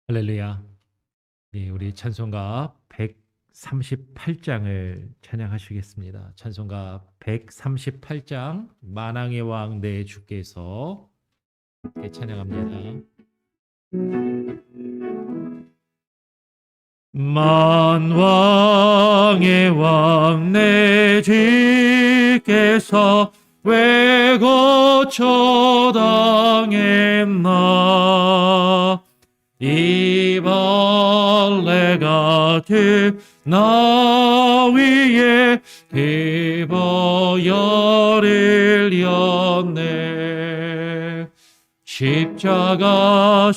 할렐루야. 네, 우리 찬송가 138장을 찬양하시겠습니다. 찬송가 138장 만왕의 왕 내 주께서 찬양합니다. 만왕의 왕 내 주께서 왜 거쳐 당했나 이 벌레 같은 나 위에 대보혈을 흘렸네. 십자가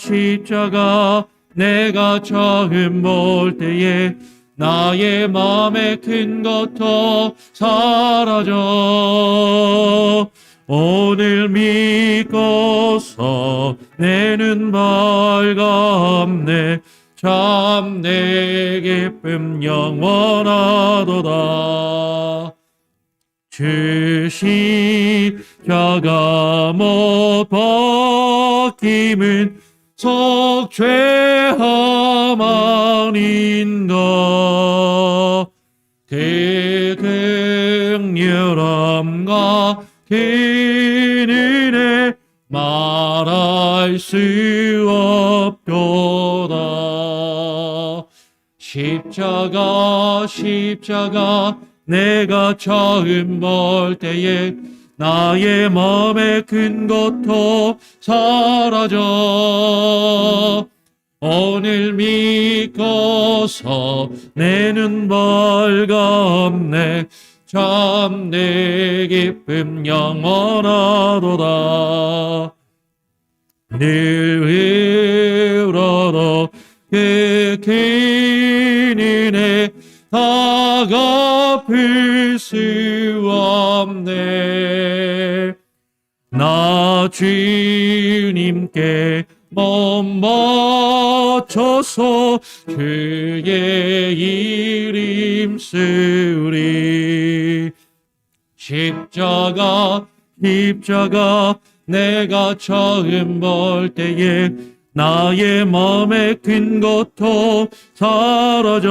내가 처음 볼 때에 나의 맘에 큰 것도 사라져. 오늘 믿고서 내 눈 밝았네. 참 내 기쁨 영원하도다. 주 십자가 못 벗김은 속죄함 아닌가. 그 긍휼함과 그 은혜 말할 수 없도다. 십자가 내가 처음 볼 때에 나의 마음에 큰 것도 사라져. 오늘 믿고서 내 눈 밝았네. 참 내 기쁨 영원하도다. 늘 흘러도 그 큰 은혜 다 갚을 수 없네. 나 주님께 몸 바쳐서 주의 이름 쓰리. 십자가 내가 처음 볼 때에 나의 마음에 큰 것도 사라져.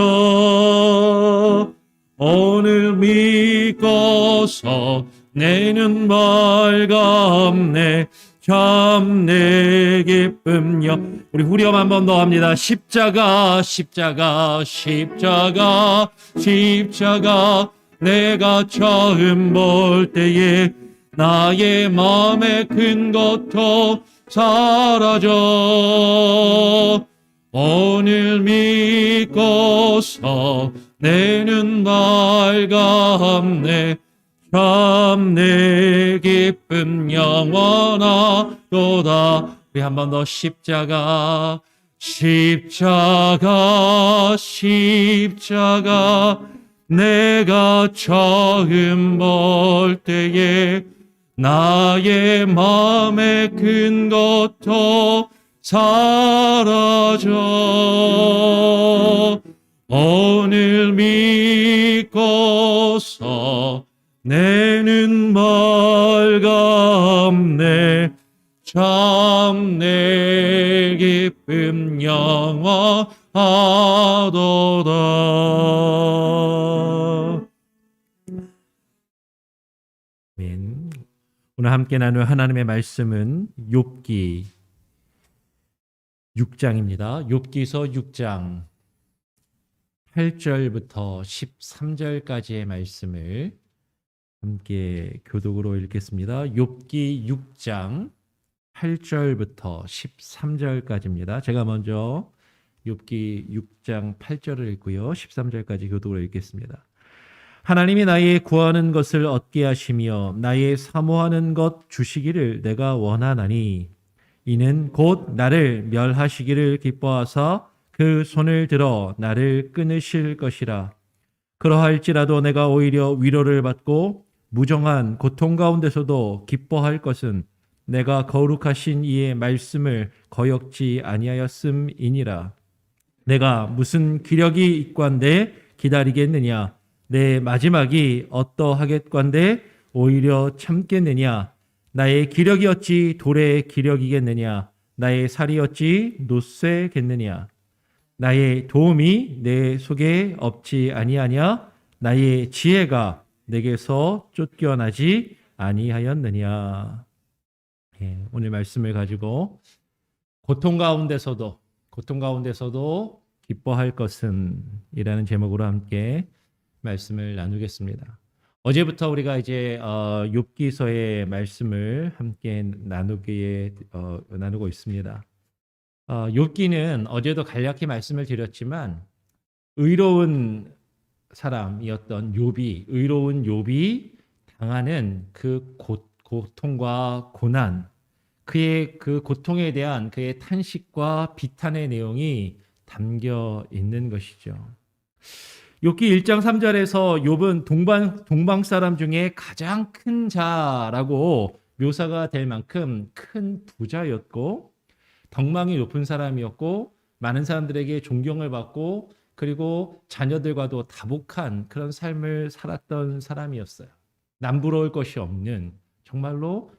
오늘 믿고서 내 눈 밝았네. 참 내 기쁨 우리 후렴 한 번 더 합니다. 십자가 내가 처음 볼 때에 나의 마음에 큰 것도 사라져. 오늘 믿고서 내 눈 밝았네. 참 내 기쁨 영원하도다. 우리 한 번 더 십자가 내가 처음 볼 때에 나의 마음에 큰 것도 사라져. 오늘 믿고서 내 눈 밝았네. 참 내 기쁨 영원하도다. 아멘. 오늘 함께 나눌 하나님의 말씀은 욥기 6장입니다. 욥기서 6장 8절부터 13절까지의 말씀을 함께 교독으로 읽겠습니다. 욥기 6장 8절부터 13절까지입니다. 제가 먼저 욥기 6장 8절을 읽고요. 13절까지 교독으로 읽겠습니다. 하나님이 나의 구하는 것을 얻게 하시며 나의 사모하는 것 주시기를 내가 원하나니 이는 곧 나를 멸하시기를 기뻐하사 그 손을 들어 나를 끊으실 것이라. 그러할지라도 내가 오히려 위로를 받고 무정한 고통 가운데서도 기뻐할 것은 내가 거룩하신 이의 말씀을 거역지 아니하였음이니라. 내가 무슨 기력이 있관대 기다리겠느냐? 내 마지막이 어떠하겠관대 오히려 참겠느냐? 나의 기력이 어찌 돌의 기력이겠느냐? 나의 살이 어찌 노쇠겠느냐. 나의 도움이 내 속에 없지 아니하냐. 나의 지혜가 내게서 쫓겨나지 아니하였느냐. 오늘 말씀을 가지고 고통 가운데서도 기뻐할 것은 이라는 제목으로 함께 말씀을 나누겠습니다. 어제부터 우리가 이제 욥기서의 말씀을 함께 나누고 있습니다. 욥기는 어제도 간략히 말씀을 드렸지만 의로운 사람이었던 의로운 욥이 당하는 그 고통과 고난, 그의 그 고통에 대한 그의 탄식과 비탄의 내용이 담겨 있는 것이죠. 욥기 1장 3절에서 욥은 동방 사람 중에 가장 큰 자라고 묘사가 될 만큼 큰 부자였고 덕망이 높은 사람이었고 많은 사람들에게 존경을 받고 그리고 자녀들과도 다복한 그런 삶을 살았던 사람이었어요. 남부러울 것이 없는 정말로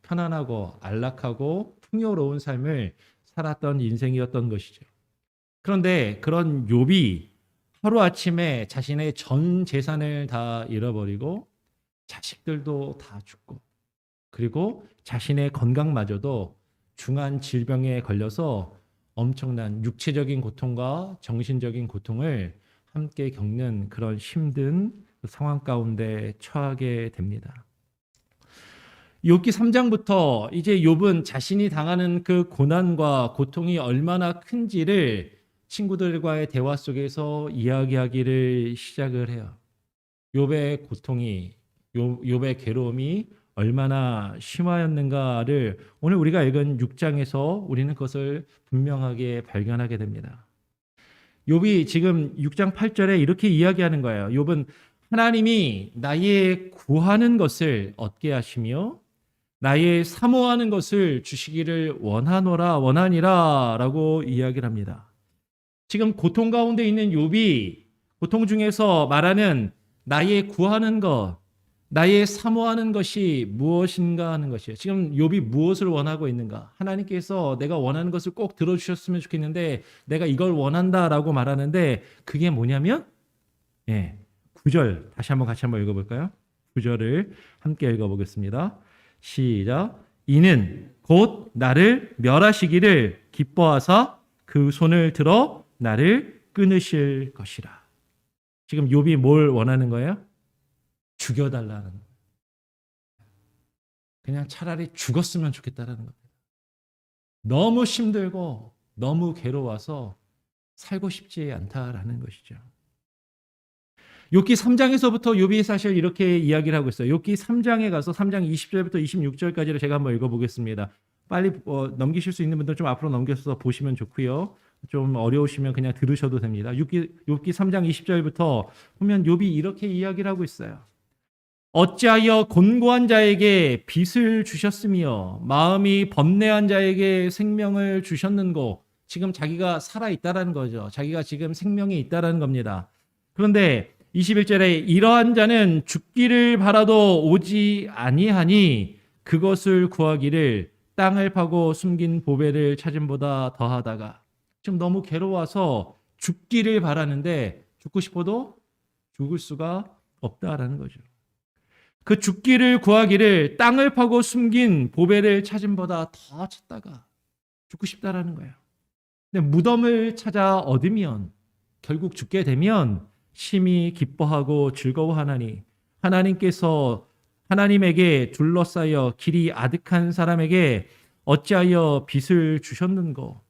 편안하고 안락하고 풍요로운 삶을 살았던 인생이었던 것이죠. 그런데 그런 욥이 하루아침에 자신의 전 재산을 다 잃어버리고 자식들도 다 죽고 그리고 자신의 건강마저도 중한 질병에 걸려서 엄청난 육체적인 고통과 정신적인 고통을 함께 겪는 그런 힘든 상황 가운데 처하게 됩니다. 욥기 3장부터 이제 욥은 자신이 당하는 그 고난과 고통이 얼마나 큰지를 친구들과의 대화 속에서 이야기하기를 시작을 해요. 욥의 고통이, 욥의 괴로움이 얼마나 심하였는가를 오늘 우리가 읽은 6장에서 우리는 그것을 분명하게 발견하게 됩니다. 욥이 지금 6장 8절에 이렇게 이야기하는 거예요. 욥은 하나님이 나의 구하는 것을 얻게 하시며 나의 사모하는 것을 주시기를 원하니라 라고 이야기를 합니다. 지금 고통 가운데 있는 욥이 고통 중에서 말하는 나의 구하는 것, 나의 사모하는 것이 무엇인가 하는 것이에요. 지금 욥이 무엇을 원하고 있는가? 하나님께서 내가 원하는 것을 꼭 들어주셨으면 좋겠는데 내가 이걸 원한다라고 말하는데 그게 뭐냐면 9절 다시 한번 같이 한번 읽어볼까요? 9절을 함께 읽어보겠습니다. 시작. 이는 곧 나를 멸하시기를 기뻐하사 그 손을 들어 나를 끊으실 것이라. 지금 욥이 뭘 원하는 거예요? 죽여달라는 거예요. 그냥 차라리 죽었으면 좋겠다라는 겁니다. 너무 힘들고 너무 괴로워서 살고 싶지 않다라는 것이죠. 욥기 3장에서부터 욥이 사실 이렇게 이야기를 하고 있어요. 욥기 3장에 가서 3장 20절부터 26절까지를 제가 한번 읽어보겠습니다. 빨리 넘기실 수 있는 분들 좀 앞으로 넘겨서 보시면 좋고요. 좀 어려우시면 그냥 들으셔도 됩니다. 욥기 3장 20절부터 보면 욥이 이렇게 이야기를 하고 있어요. 어찌하여 곤고한 자에게 빚을 주셨으며 마음이 번뇌한 자에게 생명을 주셨는고. 지금 자기가 살아있다라는 거죠. 자기가 지금 생명이 있다라는 겁니다. 그런데 21절에 이러한 자는 죽기를 바라도 오지 아니하니 그것을 구하기를 땅을 파고 숨긴 보배를 찾음보다 더하다가. 지금 너무 괴로워서 죽기를 바라는데 죽고 싶어도 죽을 수가 없다라는 거죠. 그 죽기를 구하기를 땅을 파고 숨긴 보배를 찾음보다 더 찾다가 죽고 싶다라는 거예요. 근데 무덤을 찾아 얻으면 결국 죽게 되면 심히 기뻐하고 즐거워하나니 하나님께서 하나님에게 둘러싸여 길이 아득한 사람에게 어찌하여 빚을 주셨는고.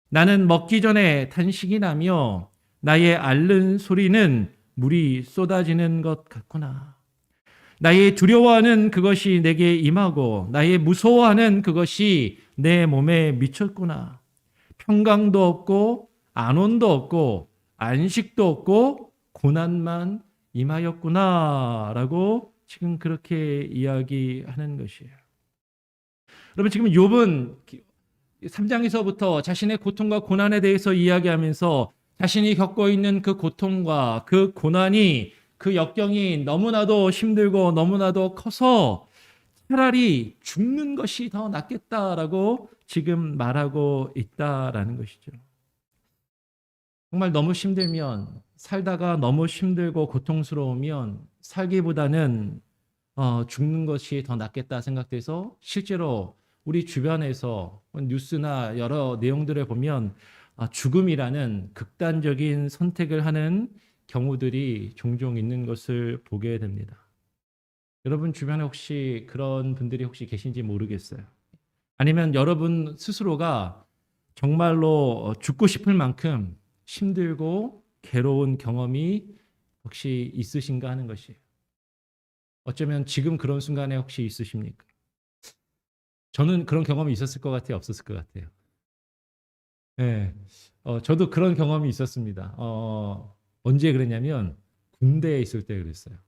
나는 먹기 전에 탄식이 나며 나의 앓는 소리는 물이 쏟아지는 것 같구나. 나의 두려워하는 그것이 내게 임하고 나의 무서워하는 그것이 내 몸에 미쳤구나. 평강도 없고 안온도 없고 안식도 없고 고난만 임하였구나 라고 지금 그렇게 이야기하는 것이에요. 여러분 지금 욥은 3장에서부터 자신의 고통과 고난에 대해서 이야기하면서 자신이 겪고 있는 그 고통과 그 고난이 그 역경이 너무나도 힘들고 너무나도 커서 차라리 죽는 것이 더 낫겠다라고 지금 말하고 있다라는 것이죠. 정말 너무 힘들면, 살다가 너무 힘들고 고통스러우면 살기보다는 죽는 것이 더 낫겠다 생각돼서 실제로 우리 주변에서 뉴스나 여러 내용들을 보면 죽음이라는 극단적인 선택을 하는 경우들이 종종 있는 것을 보게 됩니다. 여러분 주변에 혹시 그런 분들이 혹시 계신지 모르겠어요. 아니면 여러분 스스로가 정말로 죽고 싶을 만큼 힘들고 괴로운 경험이 혹시 있으신가 하는 것이에요. 어쩌면 지금 그런 순간에 혹시 있으십니까? 저는 그런 경험이 있었을 것 같아요, 없었을 것 같아요. 네, 저도 그런 경험이 있었습니다. 언제 그랬냐면 군대에 있을 때 그랬어요.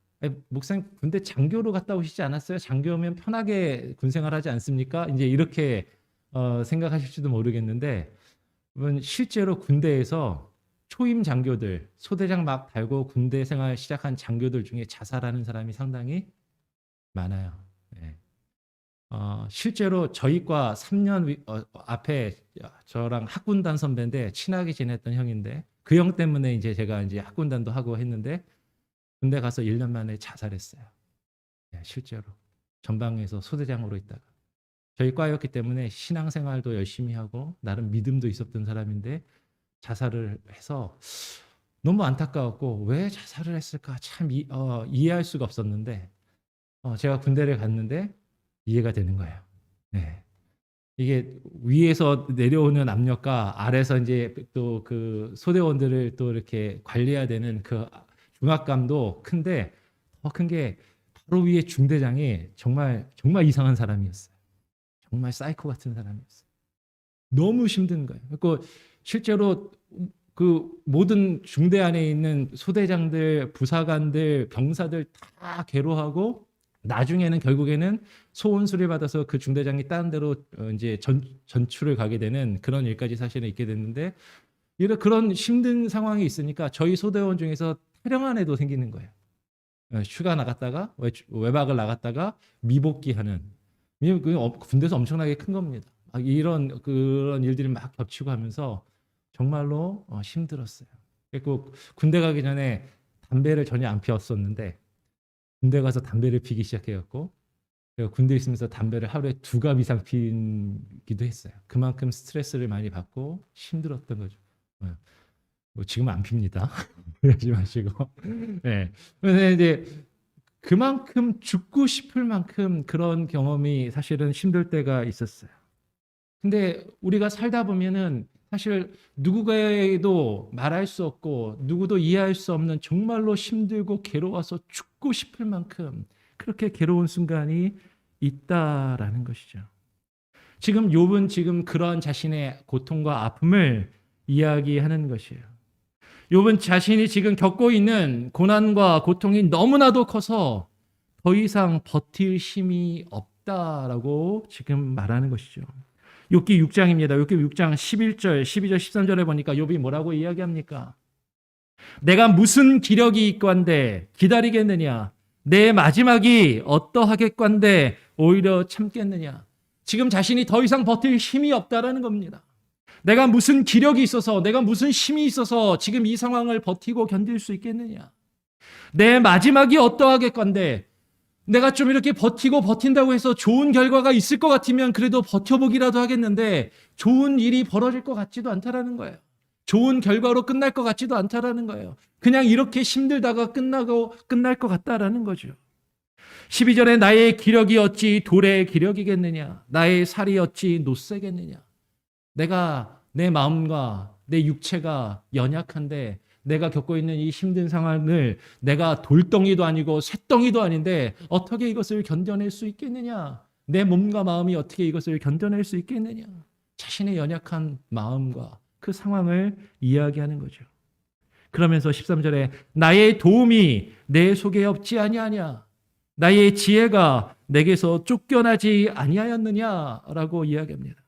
목사님 군대 장교로 갔다 오시지 않았어요? 장교면 편하게 군 생활하지 않습니까? 이제 이렇게 생각하실지도 모르겠는데, 여러분 실제로 군대에서 초임 장교들, 소대장 막 달고 군대 생활 시작한 장교들 중에 자살하는 사람이 상당히 많아요. 네. 실제로 저희과 3년 앞에 저랑 학군단 선배인데 친하게 지냈던 형인데 그 형 때문에 이제 제가 이제 학군단도 하고 했는데 군대 가서 1년 만에 자살했어요. 네, 실제로 전방에서 소대장으로 있다가 저희 과였기 때문에 신앙생활도 열심히 하고 나름 믿음도 있었던 사람인데 자살을 해서 너무 안타까웠고 왜 자살을 했을까 참 이해할 수가 없었는데 제가 군대를 갔는데 이해가 되는 거예요. 네. 이게 위에서 내려오는 압력과 아래서 이제 또 그 소대원들을 또 이렇게 관리해야 되는 그 중압감도 큰데 더 큰 게 바로 위에 중대장이 정말 정말 이상한 사람이었어요. 정말 사이코 같은 사람이었어요. 너무 힘든 거예요. 그리고 실제로 그 모든 중대 안에 있는 소대장들, 부사관들, 병사들 다 괴로워하고 나중에는 결국에는 소원 수리받아서 그 중대장이 다른 데로 이제 전출을 가게 되는 그런 일까지 사실은 있게 됐는데 이런 그런 힘든 상황이 있으니까 저희 소대원 중에서 탈영한 애도 생기는 거예요. 휴가 나갔다가 외박을 나갔다가 미복귀하는 군대에서 엄청나게 큰 겁니다. 이런 그런 일들이 막 겹치고 하면서 정말로 힘들었어요. 그리고 군대 가기 전에 담배를 전혀 안 피웠었는데 군대 가서 담배를 피기 시작해갖고 제가 군대 있으면서 담배를 하루에 2갑 이상 피기도 했어요. 그만큼 스트레스를 많이 받고 힘들었던 거죠. 뭐 지금은 안 핍니다. 그러지 마시고. 네. 근데 이제 그만큼 죽고 싶을 만큼 그런 경험이 사실은 힘들 때가 있었어요. 근데 우리가 살다 보면은 사실 누구에게도 말할 수 없고 누구도 이해할 수 없는 정말로 힘들고 괴로워서 죽고 싶을 만큼 그렇게 괴로운 순간이 있다라는 것이죠. 지금 욥은 지금 그런 자신의 고통과 아픔을 이야기하는 것이에요. 욥은 자신이 지금 겪고 있는 고난과 고통이 너무나도 커서 더 이상 버틸 힘이 없다라고 지금 말하는 것이죠. 욥기 6장입니다. 욥기 6장 11절, 12절, 13절에 보니까 욥이 뭐라고 이야기합니까? 내가 무슨 기력이 있건대 기다리겠느냐? 내 마지막이 어떠하겠건대 오히려 참겠느냐? 지금 자신이 더 이상 버틸 힘이 없다라는 겁니다. 내가 무슨 기력이 있어서, 내가 무슨 힘이 있어서 지금 이 상황을 버티고 견딜 수 있겠느냐? 내 마지막이 어떠하겠건대 내가 좀 이렇게 버틴다고 해서 좋은 결과가 있을 것 같으면 그래도 버텨보기라도 하겠는데 좋은 일이 벌어질 것 같지도 않다라는 거예요. 좋은 결과로 끝날 것 같지도 않다라는 거예요. 그냥 이렇게 힘들다가 끝날 것 같다라는 거죠. 12절에 나의 기력이 어찌 돌의 기력이겠느냐? 나의 살이 어찌 노쇠겠느냐? 내가 내 마음과 내 육체가 연약한데 내가 겪고 있는 이 힘든 상황을 내가 돌덩이도 아니고 쇳덩이도 아닌데 어떻게 이것을 견뎌낼 수 있겠느냐? 내 몸과 마음이 어떻게 이것을 견뎌낼 수 있겠느냐? 자신의 연약한 마음과 그 상황을 이야기하는 거죠. 그러면서 13절에 나의 도움이 내 속에 없지 아니하냐? 나의 지혜가 내게서 쫓겨나지 아니하였느냐라고 이야기합니다.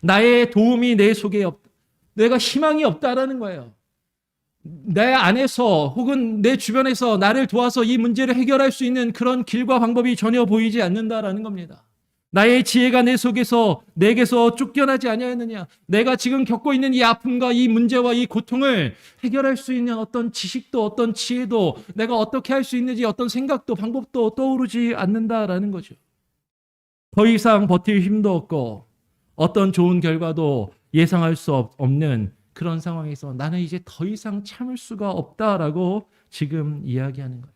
나의 도움이 내 속에 없다. 내가 희망이 없다라는 거예요. 내 안에서 혹은 내 주변에서 나를 도와서 이 문제를 해결할 수 있는 그런 길과 방법이 전혀 보이지 않는다라는 겁니다. 나의 지혜가 내 속에서 내게서 쫓겨나지 아니하였느냐. 내가 지금 겪고 있는 이 아픔과 이 문제와 이 고통을 해결할 수 있는 어떤 지식도 어떤 지혜도 내가 어떻게 할 수 있는지 어떤 생각도 방법도 떠오르지 않는다라는 거죠. 더 이상 버틸 힘도 없고 어떤 좋은 결과도 예상할 수 없는 그런 상황에서 나는 이제 더 이상 참을 수가 없다라고 지금 이야기하는 거예요.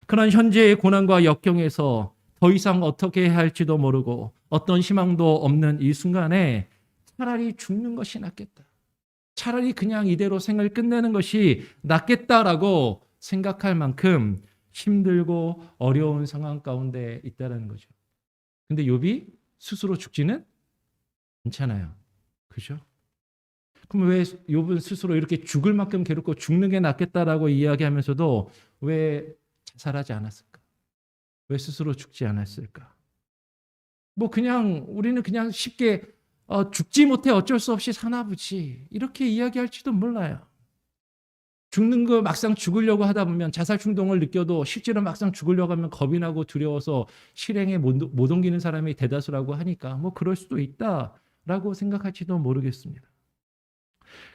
그런 현재의 고난과 역경에서 더 이상 어떻게 해야 할지도 모르고 어떤 희망도 없는 이 순간에 차라리 죽는 것이 낫겠다. 차라리 그냥 이대로 생을 끝내는 것이 낫겠다라고 생각할 만큼 힘들고 어려운 상황 가운데 있다는 거죠. 근데 욥이 스스로 죽지는 않잖아요. 그죠? 그럼 왜 욥은 스스로 이렇게 죽을 만큼 괴롭고 죽는 게 낫겠다라고 이야기하면서도 왜 자살하지 않았을까? 왜 스스로 죽지 않았을까? 뭐 그냥 우리는 그냥 쉽게 죽지 못해 어쩔 수 없이 사나 보지 이렇게 이야기할지도 몰라요. 죽는 거 막상 죽으려고 하다 보면 자살 충동을 느껴도 실제로 막상 죽으려고 하면 겁이 나고 두려워서 실행에 못 옮기는 사람이 대다수라고 하니까 뭐 그럴 수도 있다라고 생각할지도 모르겠습니다.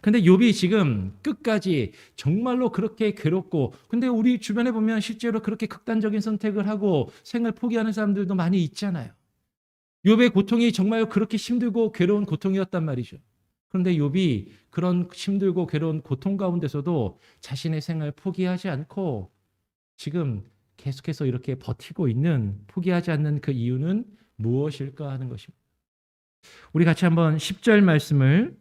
근데 욥이 지금 끝까지 정말로 그렇게 괴롭고 근데 우리 주변에 보면 실제로 그렇게 극단적인 선택을 하고 생을 포기하는 사람들도 많이 있잖아요. 욥의 고통이 정말 그렇게 힘들고 괴로운 고통이었단 말이죠. 그런데 욥이 그런 힘들고 괴로운 고통 가운데서도 자신의 생을 포기하지 않고 지금 계속해서 이렇게 버티고 있는 포기하지 않는 그 이유는 무엇일까 하는 것입니다. 우리 같이 한번 10절 말씀을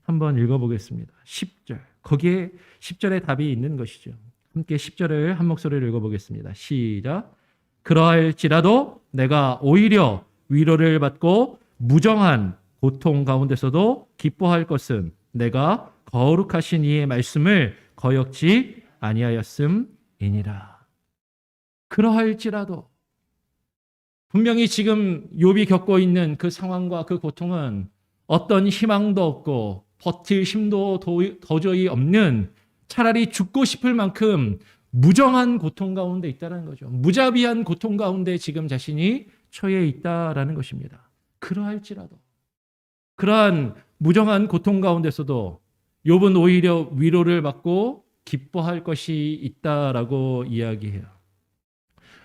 한번 읽어보겠습니다. 10절. 거기에 10절의 답이 있는 것이죠. 함께 10절을 한 목소리로 읽어보겠습니다. 시작. 그러할지라도 내가 오히려 위로를 받고 무정한 고통 가운데서도 기뻐할 것은 내가 거룩하신 이의 말씀을 거역지 아니하였음이니라. 그러할지라도 분명히 지금 욥이 겪고 있는 그 상황과 그 고통은 어떤 희망도 없고 버틸 힘도 도저히 없는 차라리 죽고 싶을 만큼 무정한 고통 가운데 있다는 거죠. 무자비한 고통 가운데 지금 자신이 처해 있다라는 것입니다. 그러할지라도 그러한 무정한 고통 가운데서도 욥은 오히려 위로를 받고 기뻐할 것이 있다라고 이야기해요.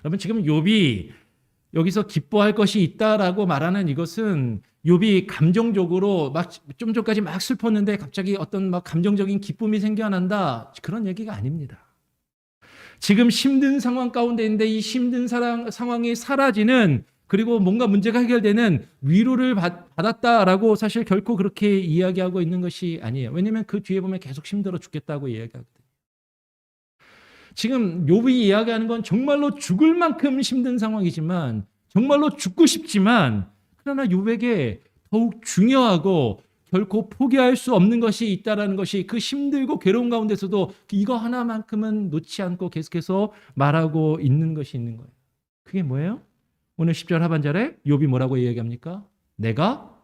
여러분 지금 욥이 여기서 기뻐할 것이 있다라고 말하는 이것은 욥이 감정적으로 막 좀 전까지 막 슬펐는데 갑자기 어떤 막 감정적인 기쁨이 생겨난다 그런 얘기가 아닙니다. 지금 힘든 상황 가운데 있는데 이 힘든 상황이 사라지는 그리고 뭔가 문제가 해결되는 위로를 받았다라고 사실 결코 그렇게 이야기하고 있는 것이 아니에요. 왜냐하면 그 뒤에 보면 계속 힘들어 죽겠다고 이야기하거든요. 지금 욥이 이야기하는 건 정말로 죽을 만큼 힘든 상황이지만 정말로 죽고 싶지만 그러나 욥에게 더욱 중요하고 결코 포기할 수 없는 것이 있다라는 것이 그 힘들고 괴로운 가운데서도 이거 하나만큼은 놓지 않고 계속해서 말하고 있는 것이 있는 거예요. 그게 뭐예요? 오늘 10절 하반절에 욥이 뭐라고 이야기합니까? 내가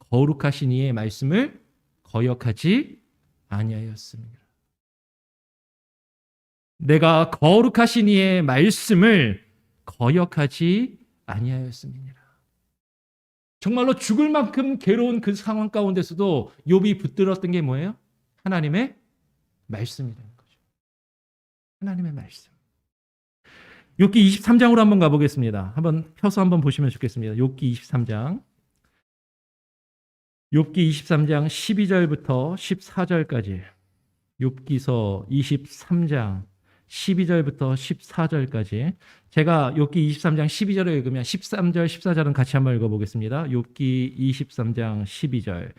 거룩하신 이의 말씀을 거역하지 아니하였습니다. 내가 거룩하신 이의 말씀을 거역하지 아니하였습니다. 정말로 죽을 만큼 괴로운 그 상황 가운데서도 욥이 붙들었던 게 뭐예요? 하나님의 말씀이라는 거죠. 하나님의 말씀. 욥기 23장으로 한번 가보겠습니다. 한번 펴서 한번 보시면 좋겠습니다. 욥기 23장. 욥기 23장 12절부터 14절까지. 욥기서 23장 12절부터 14절까지. 제가 욥기 23장 12절을 읽으면 13절, 14절은 같이 한번 읽어보겠습니다. 욥기 23장 12절.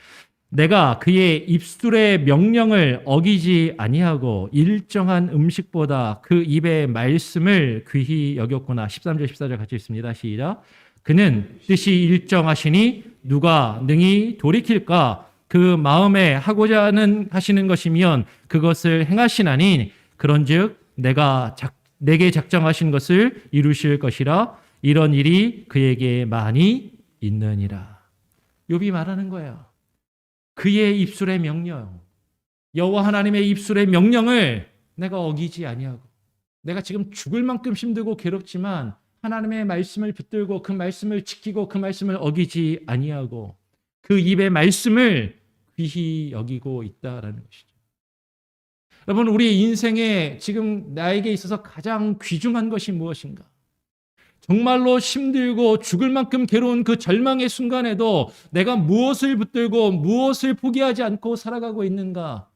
내가 그의 입술의 명령을 어기지 아니하고 일정한 음식보다 그 입의 말씀을 귀히 여겼구나. 13절, 14절 같이 읽습니다. 시작. 그는 뜻이 일정하시니 누가 능히 돌이킬까? 그 마음에 하고자 하시는 것이면 그것을 행하시나니 그런즉 내게 작정하신 것을 이루실 것이라. 이런 일이 그에게 많이 있느니라. 욥이 말하는 거예요. 그의 입술의 명령, 여호와 하나님의 입술의 명령을 내가 어기지 아니하고, 내가 지금 죽을 만큼 힘들고 괴롭지만 하나님의 말씀을 붙들고 그 말씀을 지키고 그 말씀을 어기지 아니하고 그 입의 말씀을 귀히 여기고 있다라는 것이죠. 여러분, 우리 인생에 지금 나에게 있어서 가장 귀중한 것이 무엇인가? 정말로 힘들고 죽을 만큼 괴로운 그 절망의 순간에도 내가 무엇을 붙들고 무엇을 포기하지 않고 살아가고 있는가?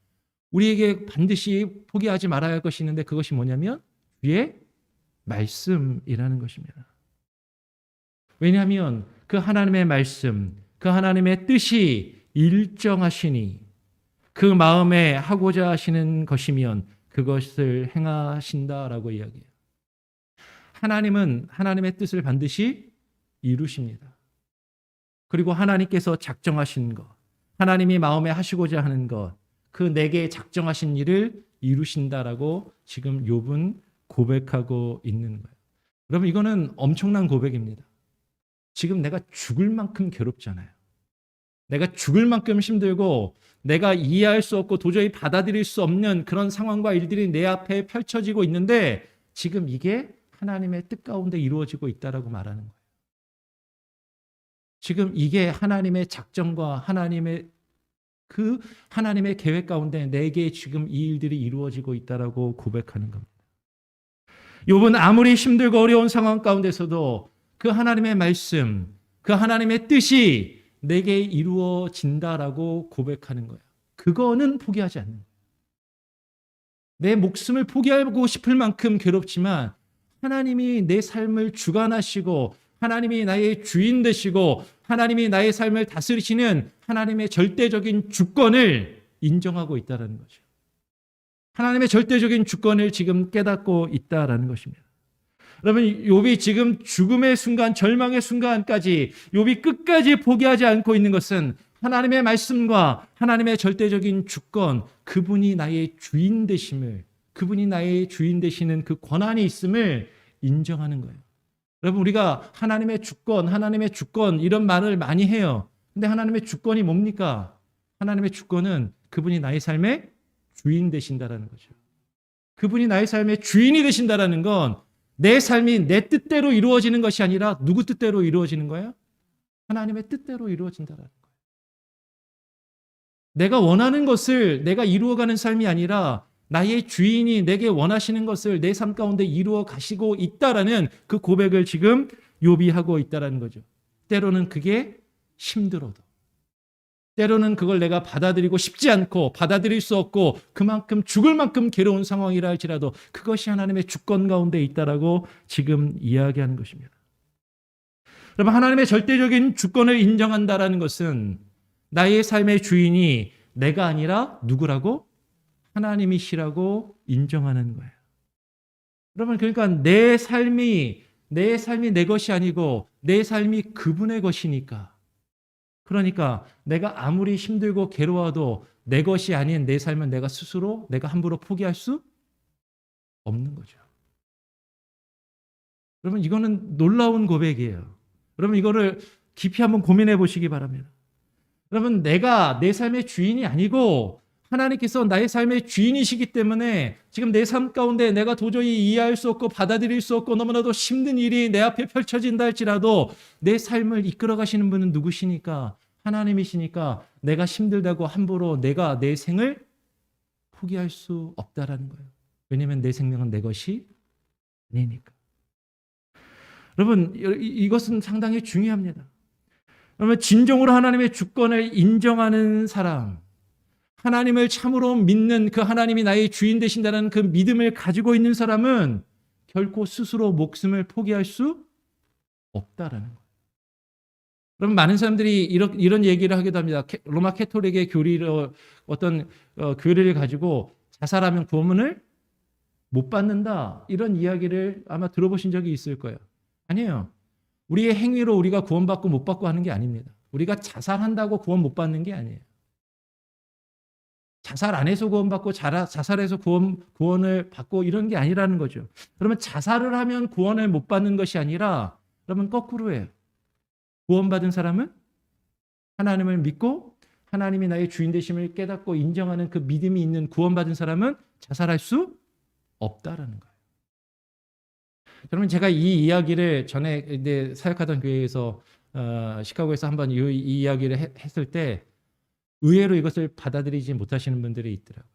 우리에게 반드시 포기하지 말아야 할 것이 있는데, 그것이 뭐냐면 주의 말씀이라는 것입니다. 왜냐하면 그 하나님의 말씀, 그 하나님의 뜻이 일정하시니 그 마음에 하고자 하시는 것이면 그것을 행하신다라고 이야기해요. 하나님은 하나님의 뜻을 반드시 이루십니다. 그리고 하나님께서 작정하신 것, 하나님이 마음에 하시고자 하는 것, 그 내게 작정하신 일을 이루신다라고 지금 욥은 고백하고 있는 거예요. 여러분, 이거는 엄청난 고백입니다. 지금 내가 죽을 만큼 괴롭잖아요. 내가 죽을 만큼 힘들고 내가 이해할 수 없고 도저히 받아들일 수 없는 그런 상황과 일들이 내 앞에 펼쳐지고 있는데, 지금 이게 하나님의 뜻 가운데 이루어지고 있다라고 말하는 거예요. 지금 이게 하나님의 작정과 하나님의 계획 가운데 내게 지금 이 일들이 이루어지고 있다라고 고백하는 겁니다. 욥은 아무리 힘들고 어려운 상황 가운데서도 그 하나님의 말씀, 그 하나님의 뜻이 내게 이루어진다라고 고백하는 거예요. 그거는 포기하지 않는 거예요. 내 목숨을 포기하고 싶을 만큼 괴롭지만 하나님이 내 삶을 주관하시고 하나님이 나의 주인 되시고 하나님이 나의 삶을 다스리시는 하나님의 절대적인 주권을 인정하고 있다는 거죠. 하나님의 절대적인 주권을 지금 깨닫고 있다는 것입니다. 여러분, 욥이 지금 죽음의 순간, 절망의 순간까지 욥이 끝까지 포기하지 않고 있는 것은 하나님의 말씀과 하나님의 절대적인 주권, 그분이 나의 주인 되심을, 그분이 나의 주인 되시는 그 권한이 있음을 인정하는 거예요. 여러분, 우리가 하나님의 주권 이런 말을 많이 해요. 근데 하나님의 주권이 뭡니까? 하나님의 주권은 그분이 나의 삶의 주인 되신다라는 거죠. 그분이 나의 삶의 주인이 되신다라는 건 내 삶이 내 뜻대로 이루어지는 것이 아니라 누구 뜻대로 이루어지는 거예요? 하나님의 뜻대로 이루어진다라는 거예요. 내가 원하는 것을 내가 이루어가는 삶이 아니라 나의 주인이 내게 원하시는 것을 내 삶 가운데 이루어 가시고 있다라는 그 고백을 지금 욥이 하고 있다라는 거죠. 때로는 그게 힘들어도, 때로는 그걸 내가 받아들이고 싶지 않고 받아들일 수 없고 그만큼 죽을 만큼 괴로운 상황이라 할지라도 그것이 하나님의 주권 가운데 있다라고 지금 이야기하는 것입니다. 여러분, 하나님의 절대적인 주권을 인정한다라는 것은 나의 삶의 주인이 내가 아니라 누구라고? 하나님이시라고 인정하는 거예요. 여러분, 그러니까 내 삶이 내 것이 아니고 내 삶이 그분의 것이니까, 그러니까 내가 아무리 힘들고 괴로워도 내 것이 아닌 내 삶은 내가 함부로 포기할 수 없는 거죠. 여러분, 이거는 놀라운 고백이에요. 여러분, 이거를 깊이 한번 고민해 보시기 바랍니다. 여러분, 내가 내 삶의 주인이 아니고 하나님께서 나의 삶의 주인이시기 때문에 지금 내 삶 가운데 내가 도저히 이해할 수 없고 받아들일 수 없고 너무나도 힘든 일이 내 앞에 펼쳐진다 할지라도 내 삶을 이끌어 가시는 분은 누구시니까? 하나님이시니까 내가 힘들다고 함부로 내가 내 생을 포기할 수 없다라는 거예요. 왜냐하면 내 생명은 내 것이 아니니까. 여러분, 이것은 상당히 중요합니다. 그러면 진정으로 하나님의 주권을 인정하는 사람, 하나님을 참으로 믿는 그 하나님이 나의 주인 되신다는 그 믿음을 가지고 있는 사람은 결코 스스로 목숨을 포기할 수 없다라는 거예요. 그럼 많은 사람들이 이런 얘기를 하기도 합니다. 로마 캐톨릭의 교리로 어떤 교리를 가지고 자살하면 구원을 못 받는다, 이런 이야기를 아마 들어보신 적이 있을 거예요. 아니에요. 우리의 행위로 우리가 구원받고 못 받고 하는 게 아닙니다. 우리가 자살한다고 구원 못 받는 게 아니에요. 자살 안 해서 구원받고 자살해서 구원을 받고 이런 게 아니라는 거죠. 그러면 자살을 하면 구원을 못 받는 것이 아니라, 그러면 거꾸로예요. 구원받은 사람은 하나님을 믿고 하나님이 나의 주인 되심을 깨닫고 인정하는 그 믿음이 있는 구원받은 사람은 자살할 수 없다라는 거예요. 여러분, 제가 이 이야기를 전에 이제 사역하던 교회에서 시카고에서 한번 이 이야기를 했을 때 의외로 이것을 받아들이지 못하시는 분들이 있더라고요.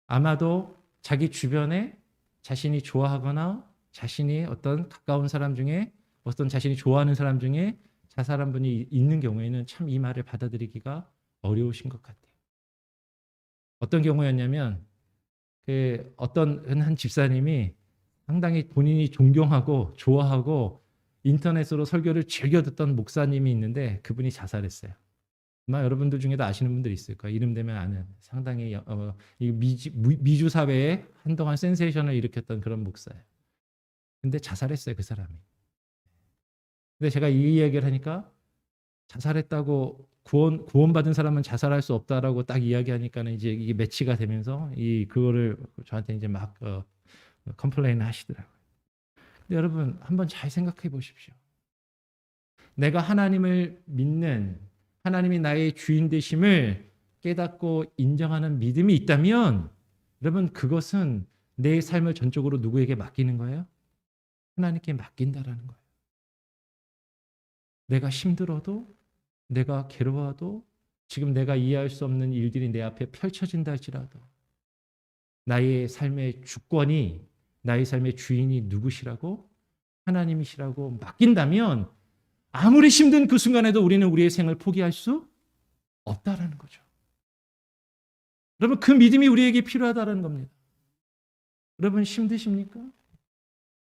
아마도 자기 주변에 자신이 좋아하거나 자신이 어떤 가까운 사람 중에 어떤 자신이 좋아하는 사람 중에 자살한 분이 있는 경우에는 참 이 말을 받아들이기가 어려우신 것 같아요. 어떤 경우였냐면 어떤 한 집사님이 상당히 본인이 존경하고 좋아하고 인터넷으로 설교를 즐겨 듣던 목사님이 있는데 그분이 자살했어요. 아마 여러분들 중에도 아시는 분들이 있을 거예요. 이름 되면 아는 상당히 미주 사회에 한동안 센세이션을 일으켰던 그런 목사예요. 근데 자살했어요, 그 사람이. 근데 제가 이 얘기를 하니까 자살했다고 구원받은 사람은 자살할 수 없다라고 딱 이야기하니까는 이제 이게 매치가 되면서 그거를 저한테 이제 막 컴플레인을 하시더라고요. 근데 여러분 한번 잘 생각해 보십시오. 내가 하나님을 믿는 하나님이 나의 주인 되심을 깨닫고 인정하는 믿음이 있다면 여러분 그것은 내 삶을 전적으로 누구에게 맡기는 거예요? 하나님께 맡긴다라는 거예요. 내가 힘들어도 내가 괴로워도 지금 내가 이해할 수 없는 일들이 내 앞에 펼쳐진다 할지라도 나의 삶의 주권이 나의 삶의 주인이 누구시라고? 하나님이시라고 맡긴다면 아무리 힘든 그 순간에도 우리는 우리의 생을 포기할 수 없다라는 거죠. 여러분 그 믿음이 우리에게 필요하다는 겁니다. 여러분 힘드십니까?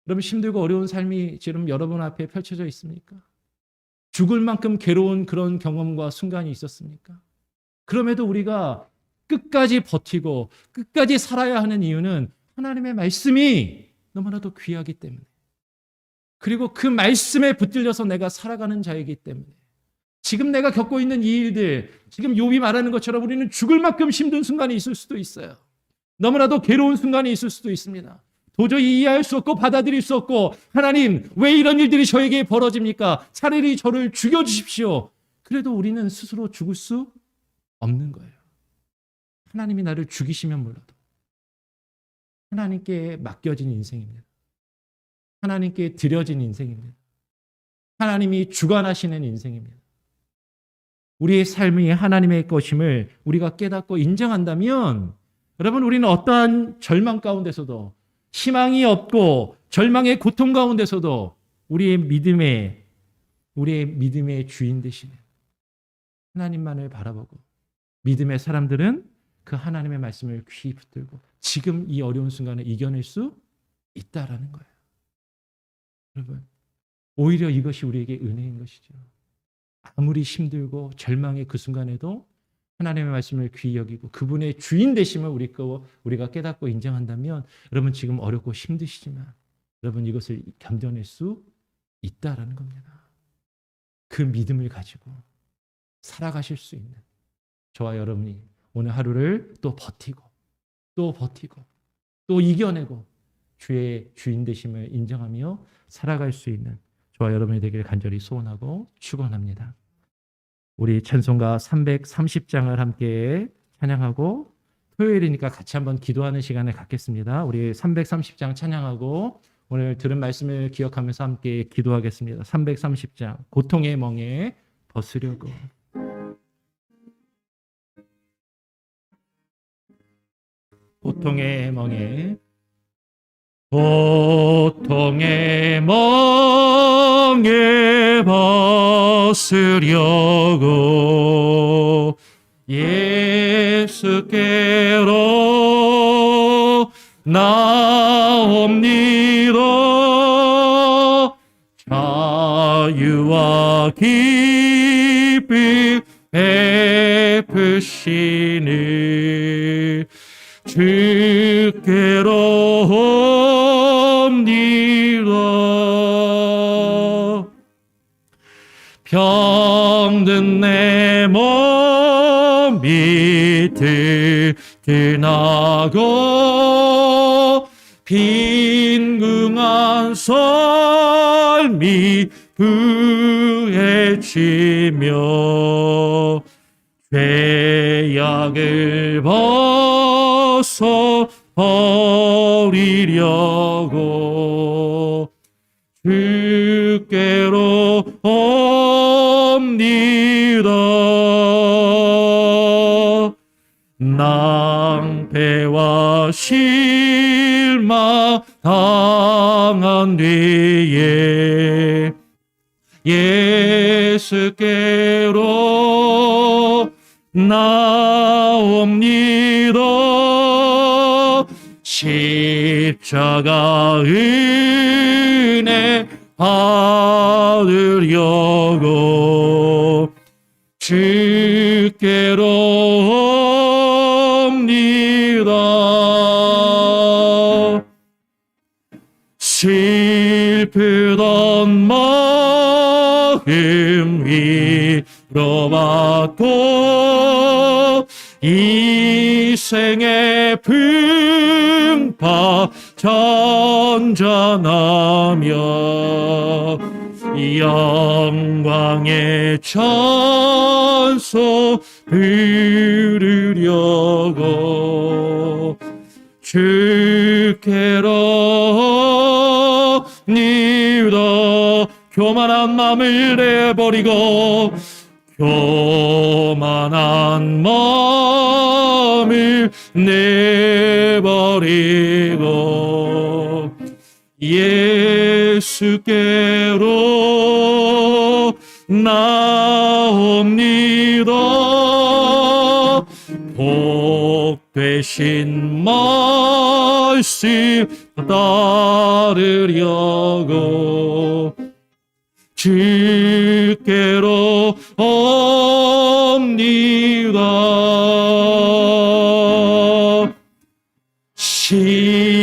여러분 힘들고 어려운 삶이 지금 여러분 앞에 펼쳐져 있습니까? 죽을 만큼 괴로운 그런 경험과 순간이 있었습니까? 그럼에도 우리가 끝까지 버티고 끝까지 살아야 하는 이유는 하나님의 말씀이 너무나도 귀하기 때문에 그리고 그 말씀에 붙들려서 내가 살아가는 자이기 때문에 지금 내가 겪고 있는 이 일들 지금 욥이 말하는 것처럼 우리는 죽을 만큼 힘든 순간이 있을 수도 있어요. 너무나도 괴로운 순간이 있을 수도 있습니다. 도저히 이해할 수 없고 받아들일 수 없고 하나님 왜 이런 일들이 저에게 벌어집니까? 차라리 저를 죽여주십시오. 그래도 우리는 스스로 죽을 수 없는 거예요. 하나님이 나를 죽이시면 몰라도 하나님께 맡겨진 인생입니다. 하나님께 드려진 인생입니다. 하나님이 주관하시는 인생입니다. 우리의 삶이 하나님의 것임을 우리가 깨닫고 인정한다면 여러분 우리는 어떠한 절망 가운데서도 희망이 없고 절망의 고통 가운데서도 우리의 믿음의 주인 되시는 하나님만을 바라보고 믿음의 사람들은 그 하나님의 말씀을 귀히 붙들고 지금 이 어려운 순간을 이겨낼 수 있다라는 거예요. 여러분 오히려 이것이 우리에게 은혜인 것이죠. 아무리 힘들고 절망의 그 순간에도 하나님의 말씀을 귀히 여기고 그분의 주인 되심을 우리가 깨닫고 인정한다면 여러분 지금 어렵고 힘드시지만 여러분 이것을 견뎌낼 수 있다라는 겁니다. 그 믿음을 가지고 살아가실 수 있는 저와 여러분이 오늘 하루를 또 버티고 또 이겨내고 주의 주인 되심을 인정하며 살아갈 수 있는 저와 여러분이 되기를 간절히 소원하고 축원합니다. 우리 찬송가 330장을 함께 찬양하고 토요일이니까 같이 한번 기도하는 시간을 갖겠습니다. 우리 330장 찬양하고 오늘 들은 말씀을 기억하면서 함께 기도하겠습니다. 330장 고통의 멍에 벗으려고 고통의 멍에 벗으려고 예수께로 나옵니다. 자유와 기쁨 베푸시는 주께로 옵니다. 병든 내 몸이 든든하고 빈궁한 삶이 부해지며 죄악을 벗어 버리려고 주께로 옵니다. 낭패와 실망 당한 뒤에 예수께로 나옵니다. 십자가 은혜 받으려고 주께로 옵니다. 슬프던 마음 위로받고 이 생의 풍파 전전하며 영광의 찬송 부르려고 주께로 옵니다. 교만한 마음을 내버리고 교만한 마음을 내버리고 예수께로 나옵니다. 복 되신 말씀 따르려고 주께로 옵니다. 실망하니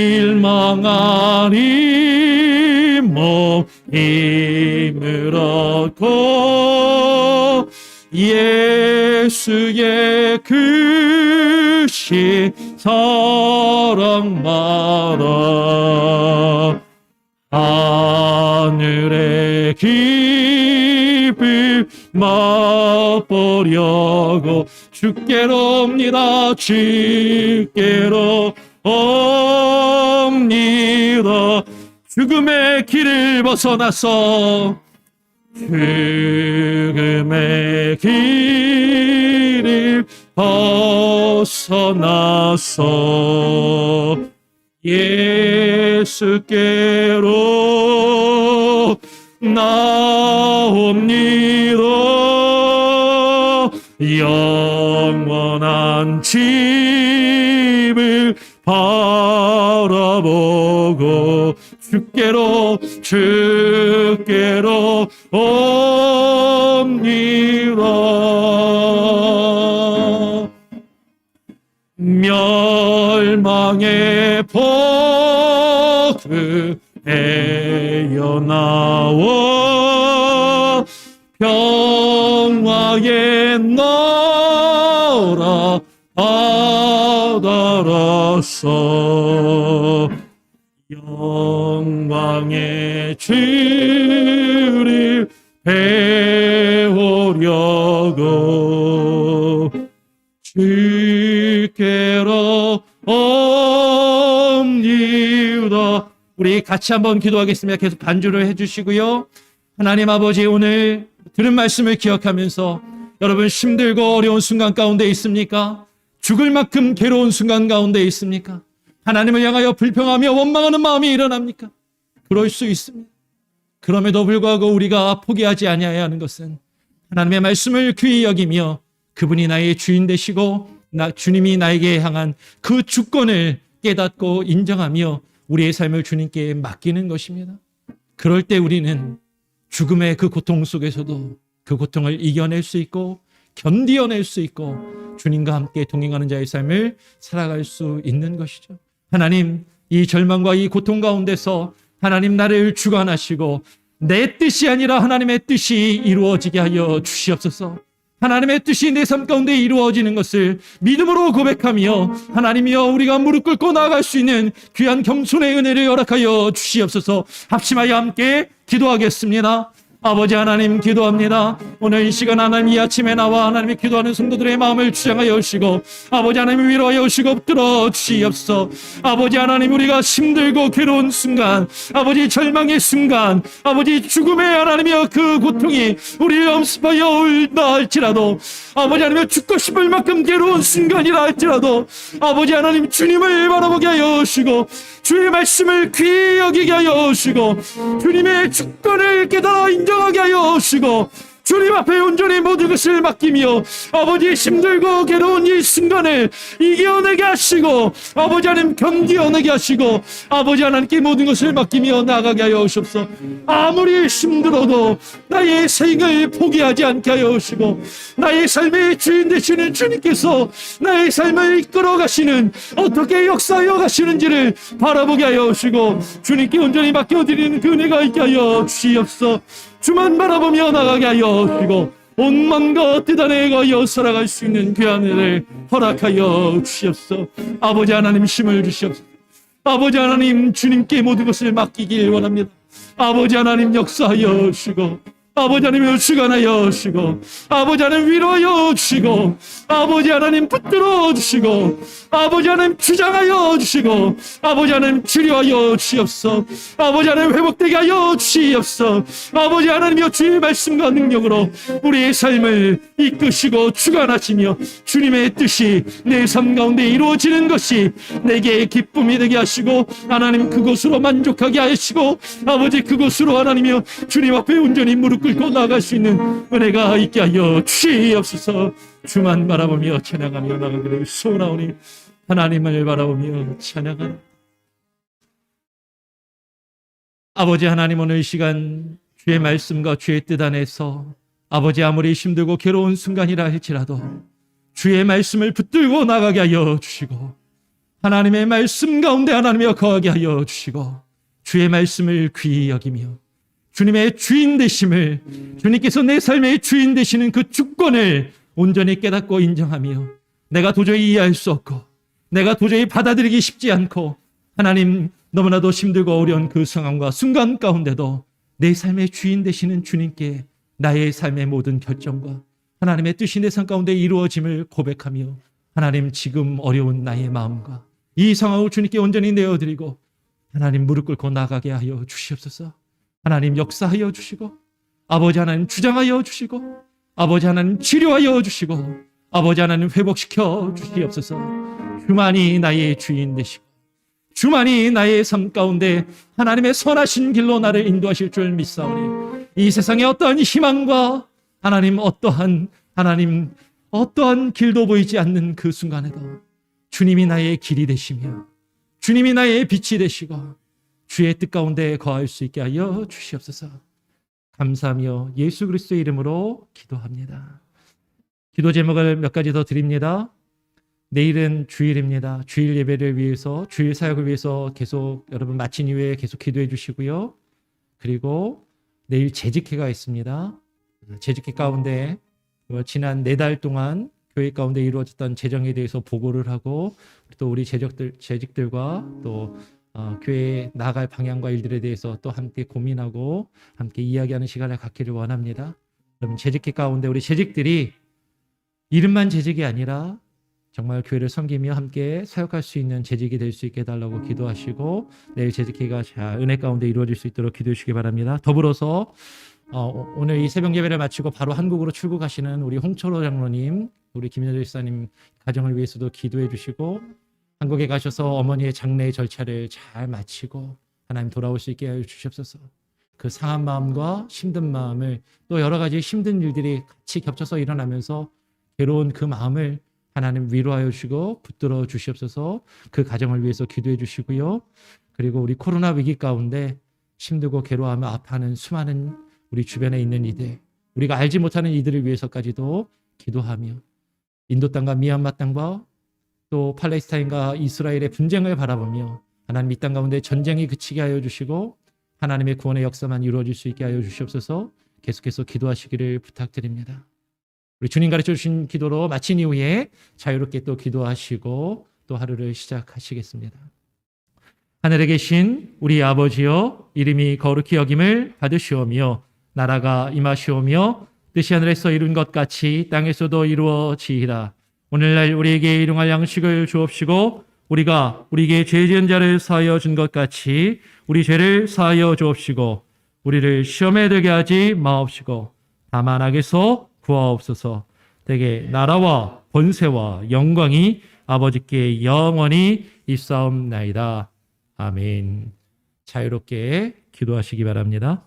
몸 힘을 얻고 예수의 크신 사랑마다 하늘의 기쁨 맛보려고 주께로 옵니다. 주께로 옵니다. 죽음의 길을 벗어나서 죽음의 길을 벗어나서 예수께로 나옵니다. 영원한 집을 바라보고 주께로 옵니다. 멸망의 포도에 나와 평화의 나라 아달아서 영광의 주를 배우려고 주께로 옵니다. 우리 같이 한번 기도하겠습니다. 계속 반주를 해주시고요. 하나님 아버지, 오늘 들은 말씀을 기억하면서 여러분 힘들고 어려운 순간 가운데 있습니까? 죽을 만큼 괴로운 순간 가운데 있습니까? 하나님을 향하여 불평하며 원망하는 마음이 일어납니까? 그럴 수 있습니다. 그럼에도 불구하고 우리가 포기하지 아니하여야 하는 것은 하나님의 말씀을 귀히 여기며 그분이 나의 주인 되시고 주님이 나에게 향한 그 주권을 깨닫고 인정하며 우리의 삶을 주님께 맡기는 것입니다. 그럴 때 우리는 죽음의 그 고통 속에서도 그 고통을 이겨낼 수 있고 견디어낼 수 있고 주님과 함께 동행하는 자의 삶을 살아갈 수 있는 것이죠. 하나님, 이 절망과 이 고통 가운데서 하나님 나를 주관하시고 내 뜻이 아니라 하나님의 뜻이 이루어지게 하여 주시옵소서. 하나님의 뜻이 내 삶 가운데 이루어지는 것을 믿음으로 고백하며 하나님이여 우리가 무릎 꿇고 나아갈 수 있는 귀한 겸손의 은혜를 허락하여 주시옵소서. 합심하여 함께 기도하겠습니다. 아버지 하나님 기도합니다. 오늘 이 시간 하나님 이 아침에 나와 하나님의 기도하는 성도들의 마음을 주장하여 주시고 아버지 하나님 위로하여 주시고 들어주시옵소서. 아버지 하나님 우리가 힘들고 괴로운 순간 아버지 절망의 순간 아버지 죽음의 하나님이여 그 고통이 우리를 엄습하여 올다 할지라도 아버지 하나님 죽고 싶을 만큼 괴로운 순간이라 할지라도 아버지 하나님 주님을 바라보게 하여 주시고 주의 말씀을 귀히 여기게 하여 주시고 주님의 주권을 깨달아 인정하게 하여 주시고 주님 앞에 온전히 모든 것을 맡기며 아버지 힘들고 괴로운 이 순간을 이겨내게 하시고 아버지 하나님 견디어내게 하시고 아버지 하나님께 모든 것을 맡기며 나아가게 하여 주옵소서. 아무리 힘들어도 나의 생을 포기하지 않게 하여 주시고 나의 삶의 주인 되시는 주님께서 나의 삶을 이끌어 가시는 어떻게 역사하여 가시는지를 바라보게 하여 주시고 주님께 온전히 맡겨드리는 그 은혜가 있게 하여 주시옵소서. 주만 바라보며 나가게 하여 주시고 온 마음과 뜻 안에 거하여 살아갈 수 있는 귀한 은혜를 허락하여 주시옵소서. 아버지 하나님 힘을 주시옵소서. 아버지 하나님 주님께 모든 것을 맡기길 원합니다. 아버지 하나님 역사하여 주시고 아버지 하나님 주관하여 주시고 아버지 하나님 위로하여 주시고 아버지 하나님 붙들어 주시고 아버지 하나님 주장하여 주시고 아버지 하나님 치료하여 주시옵소서. 아버지 하나님 회복되게 하여 주시옵소서. 아버지 하나님이여 주의 말씀과 능력으로 우리의 삶을 이끄시고 주관하시며 주님의 뜻이 내 삶 가운데 이루어지는 것이 내게 기쁨이 되게 하시고 하나님 그곳으로 만족하게 하시고 아버지 그곳으로 하나님이여 주님 앞에 온전히 무릎 꿇고 나아갈 수 있는 은혜가 있게 하여 주시옵소서. 주만 바라보며 찬양하며 나가기를 소원하오니 하나님을 바라보며 찬양하라. 아버지 하나님 오늘 이 시간 주의 말씀과 주의 뜻 안에서 아버지 아무리 힘들고 괴로운 순간이라 할지라도 주의 말씀을 붙들고 나가게 하여 주시고 하나님의 말씀 가운데 하나님이여 거하게 하여 주시고 주의 말씀을 귀히 여기며 주님의 주인 되심을 주님께서 내 삶의 주인 되시는 그 주권을 온전히 깨닫고 인정하며 내가 도저히 이해할 수 없고 내가 도저히 받아들이기 쉽지 않고 하나님 너무나도 힘들고 어려운 그 상황과 순간 가운데도 내 삶의 주인 되시는 주님께 나의 삶의 모든 결정과 하나님의 뜻이 내 삶 가운데 이루어짐을 고백하며 하나님 지금 어려운 나의 마음과 이 상황을 주님께 온전히 내어드리고 하나님 무릎 꿇고 나가게 하여 주시옵소서. 하나님 역사하여 주시고 아버지 하나님 주장하여 주시고 아버지 하나님 치료하여 주시고 아버지 하나님 회복시켜 주시옵소서. 주만이 나의 주인 되시고 주만이 나의 삶 가운데 하나님의 선하신 길로 나를 인도하실 줄 믿사오니 이 세상에 어떠한 희망과 하나님 어떠한 길도 보이지 않는 그 순간에도 주님이 나의 길이 되시며 주님이 나의 빛이 되시고 주의 뜻 가운데 거할 수 있게 하여 주시옵소서. 감사하며 예수 그리스도의 이름으로 기도합니다. 기도 제목을 몇 가지 더 드립니다. 내일은 주일입니다. 주일 예배를 위해서 주일 사역을 위해서 계속 여러분 마친 이후에 계속 기도해 주시고요. 그리고 내일 재직회가 있습니다. 재직회 가운데 지난 4달 동안 교회 가운데 이루어졌던 재정에 대해서 보고를 하고 또 우리 재직들과 또 교회에 나아갈 방향과 일들에 대해서 또 함께 고민하고 함께 이야기하는 시간을 갖기를 원합니다. 여러분 재직회 가운데 우리 재직들이 이름만 재직이 아니라 정말 교회를 섬기며 함께 사역할 수 있는 재직이 될 수 있게 해달라고 기도하시고 내일 재직회가 은혜 가운데 이루어질 수 있도록 기도해 주시기 바랍니다. 더불어서 오늘 이 새벽 예배를 마치고 바로 한국으로 출국하시는 우리 홍철호 장로님, 우리 김여정 집사님 가정을 위해서도 기도해 주시고 한국에 가셔서 어머니의 장례 절차를 잘 마치고 하나님 돌아올 수 있게 해 주시옵소서. 그 상한 마음과 힘든 마음을 또 여러 가지 힘든 일들이 같이 겹쳐서 일어나면서 괴로운 그 마음을 하나님 위로하여 주시고 붙들어 주시옵소서. 그 가정을 위해서 기도해 주시고요. 그리고 우리 코로나 위기 가운데 힘들고 괴로워하며 아파하는 수많은 우리 주변에 있는 이들, 우리가 알지 못하는 이들을 위해서까지도 기도하며 인도 땅과 미얀마 땅과 또 팔레스타인과 이스라엘의 분쟁을 바라보며 하나님 이 땅 가운데 전쟁이 그치게 하여 주시고 하나님의 구원의 역사만 이루어질 수 있게 하여 주시옵소서. 계속해서 기도하시기를 부탁드립니다. 우리 주님 가르쳐 주신 기도로 마친 이후에 자유롭게 또 기도하시고 또 하루를 시작하시겠습니다. 하늘에 계신 우리 아버지여 이름이 거룩히 여김을 받으시오며 나라가 임하시오며 뜻이 하늘에서 이룬 것 같이 땅에서도 이루어지이다. 오늘날 우리에게 일용할 양식을 주옵시고 우리가 우리에게 죄 지은 자를 사하여 준 것 같이 우리 죄를 사하여 주옵시고 우리를 시험에 들게 하지 마옵시고 다만 악에서 구하옵소서. 대개 나라와 권세와 영광이 아버지께 영원히 있사옵나이다. 아멘. 자유롭게 기도하시기 바랍니다.